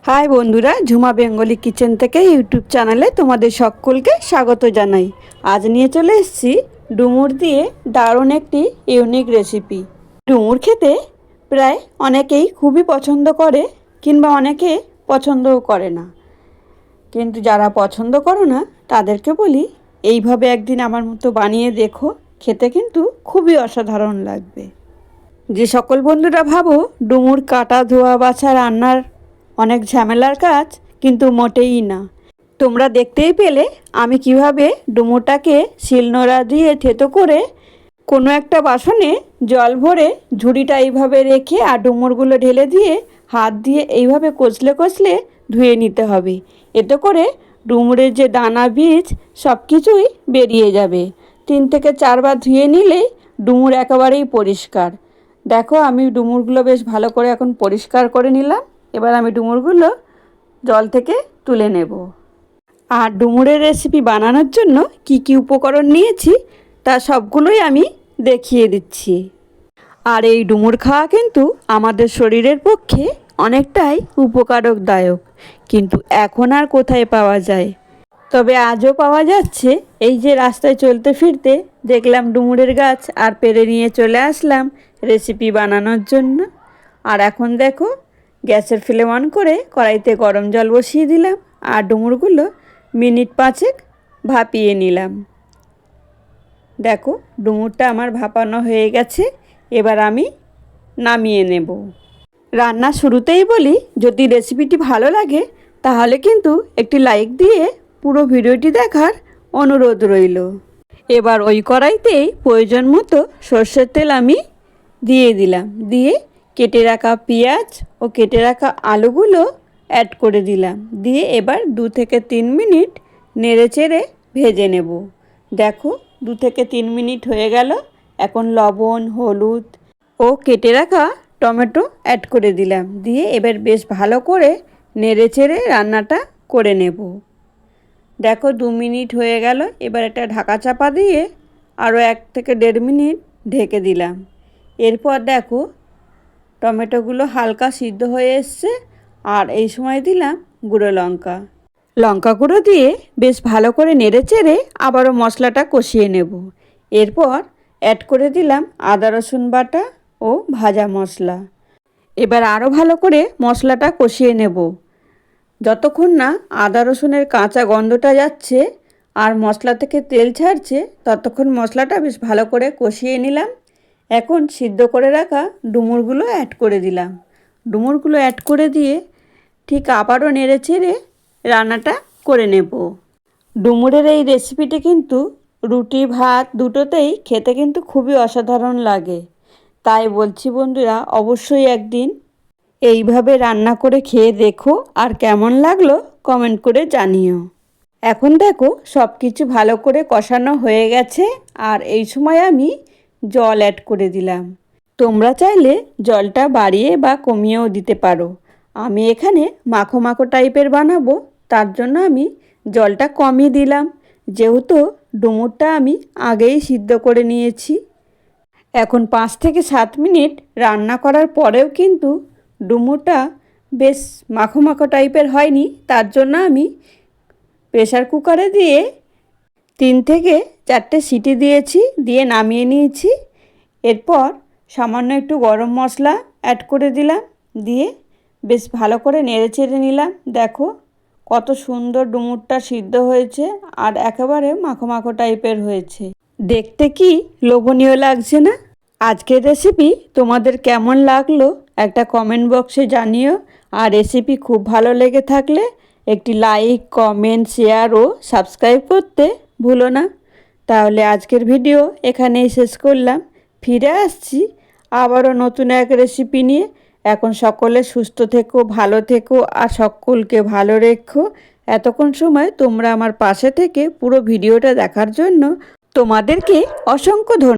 High বন্ধুরা, Jhuma Bengali kitchen থেকে YouTube চ্যানেলে তোমাদের সকলকে স্বাগত জানাই। আজ নিয়ে চলে এসেছি ডুমুর দিয়ে দারুণ একটি ইউনিক রেসিপি। ডুমুর খেতে প্রায় অনেকেই খুবই পছন্দ করে, কিংবা অনেকে পছন্দও করে না। কিন্তু যারা পছন্দ করো না তাদেরকে বলি, এইভাবে একদিন আমার মতো বানিয়ে দেখো, খেতে কিন্তু খুবই অসাধারণ লাগবে। যে সকল বন্ধুরা ভাবো ডুমুর কাটা ধোয়া বাছা রান্নার অনেক ঝামেলার কাজ, কিন্তু মোটেই না। তোমরা দেখতেই পেলে আমি কিভাবে ডুমুরটাকে শিলনোড়া দিয়ে থেতো করে কোনো একটা বাসনে জল ভরে ঝুড়িটা এইভাবে রেখে আর ডুমুরগুলো ঢেলে দিয়ে হাত দিয়ে এইভাবে কচলে কচলে ধুয়ে নিতে হবে। এতে করে ডুমুরের যে দানা বীজ সব কিছুই বেরিয়ে যাবে। 3 থেকে 4 বার ধুয়ে নিলেই ডুমুর একেবারেই পরিষ্কার। দেখো, আমি ডুমুরগুলো বেশ ভালো করে এখন পরিষ্কার করে নিলাম। এবার আমি ডুমুরগুলো জল থেকে তুলে নেব। আর ডুমুরের রেসিপি বানানোর জন্য কি কি উপকরণ নিয়েছি তা সবগুলোই আমি দেখিয়ে দিচ্ছি। আর এই ডুমুর খাওয়া কিন্তু আমাদের শরীরের পক্ষে অনেকটাই উপকারকদায়ক, কিন্তু এখন আর কোথায় পাওয়া যায়। তবে আজও পাওয়া যাচ্ছে। এই যে রাস্তায় চলতে ফিরতে দেখলাম ডুমুরের গাছ, আর পেরে নিয়ে চলে আসলাম রেসিপি বানানোর জন্য। আর এখন দেখো, গ্যাসের ফ্লেম অন করে কড়াইতে গরম জল বসিয়ে দিলাম, আর ডুমুরগুলো মিনিট 5 ভাপিয়ে নিলাম। দেখো, ডুমুরটা আমার ভাপানো হয়ে গেছে। এবার আমি নামিয়ে নেব। রান্না শুরুতেই বলি, যদি রেসিপিটি ভালো লাগে তাহলে কিন্তু একটি লাইক দিয়ে পুরো ভিডিওটি দেখার অনুরোধ রইল। এবার ওই কড়াইতেই প্রয়োজন মতো সর্ষের তেল আমি দিয়ে দিলাম। দিয়ে কেটে রাখা পেঁয়াজ ও কেটে রাখা আলুগুলো অ্যাড করে দিলাম। দিয়ে এবার 2 থেকে 3 মিনিট নেড়ে চেড়ে ভেজে নেব। দেখো, 2 থেকে 3 মিনিট হয়ে গেল। এখন লবণ, হলুদ ও কেটে রাখা টমেটো অ্যাড করে দিলাম। দিয়ে এবার বেশ ভালো করে নেড়ে চেড়ে রান্নাটা করে নেব। দেখো, 2 মিনিট হয়ে গেল। এবার একটা ঢাকা চাপা দিয়ে আরও 1 থেকে 1.5 মিনিট ঢেকে দিলাম। এরপর দেখো, টমেটোগুলো হালকা সিদ্ধ হয়ে এসছে। আর এই সময় দিলাম গুঁড়ো লঙ্কা গুঁড়ো দিয়ে বেশ ভালো করে নেড়ে চেড়ে আবারও মশলাটা কষিয়ে নেব। এরপর অ্যাড করে দিলাম আদা রসুন বাটা ও ভাজা মশলা। এবার আরও ভালো করে মশলাটা কষিয়ে নেব। যতক্ষণ না আদা রসুনের কাঁচা গন্ধটা যাচ্ছে আর মশলা থেকে তেল ছাড়ছে, ততক্ষণ মশলাটা বেশ ভালো করে কষিয়ে নিলাম। এখন সিদ্ধ করে রাখা ডুমুরগুলো অ্যাড করে দিলাম। ডুমুরগুলো অ্যাড করে দিয়ে ঠিক আবারও নেড়ে চেড়ে রান্নাটা করে নেব। ডুমুরের এই রেসিপিটি কিন্তু রুটি ভাত দুটোতেই খেতে কিন্তু খুবই অসাধারণ লাগে। তাই বলছি বন্ধুরা, অবশ্যই একদিন এইভাবে রান্না করে খেয়ে দেখো, আর কেমন লাগলো কমেন্ট করে জানিও। এখন দেখো, সব কিছু ভালো করে কষানো হয়ে গেছে। আর এই সময় আমি জল অ্যাড করে দিলাম। তোমরা চাইলে জলটা বাড়িয়ে বা কমিয়েও দিতে পারো। আমি এখানে মাখো মাখো টাইপের বানাবো, তার জন্য আমি জলটা কমই দিলাম, যেহেতু ডুমুরটা আমি আগেই সিদ্ধ করে নিয়েছি। এখন 5 থেকে 7 মিনিট রান্না করার পরেও কিন্তু ডুমুরটা বেশ মাখো মাখো টাইপের হয়নি। তার জন্য আমি প্রেসার কুকারে দিয়ে 3 থেকে 4টে সিটি দিয়েছি, দিয়ে নামিয়ে নিয়েছি। এরপর সামান্য একটু গরম মশলা অ্যাড করে দিলাম। দিয়ে বেশ ভালো করে নেড়ে চেড়ে নিলাম। দেখো, কত সুন্দর ডুমুরটা সিদ্ধ হয়েছে, আর একেবারে মাখো মাখো টাইপের হয়েছে। দেখতে কি লোভনীয় লাগছে না? আজকের রেসিপি তোমাদের কেমন লাগলো একটা কমেন্ট বক্সে জানিও। আর রেসিপি খুব ভালো লেগে থাকলে একটি লাইক, কমেন্ট, শেয়ার ও সাবস্ক্রাইব করতে ভুলো না। তাহলে আজকের ভিডিও এখানেই শেষ করলাম। ফিরে আসছি আবারও নতুন এক রেসিপি নিয়ে। এখন সকলে সুস্থ থেকো, ভালো থেকো, আর সকলকে ভালো রেখো। এতক্ষণ সময় তোমরা আমার পাশে থেকে পুরো ভিডিওটা দেখার জন্য তোমাদেরকে অসংখ্য ধন্যবাদ।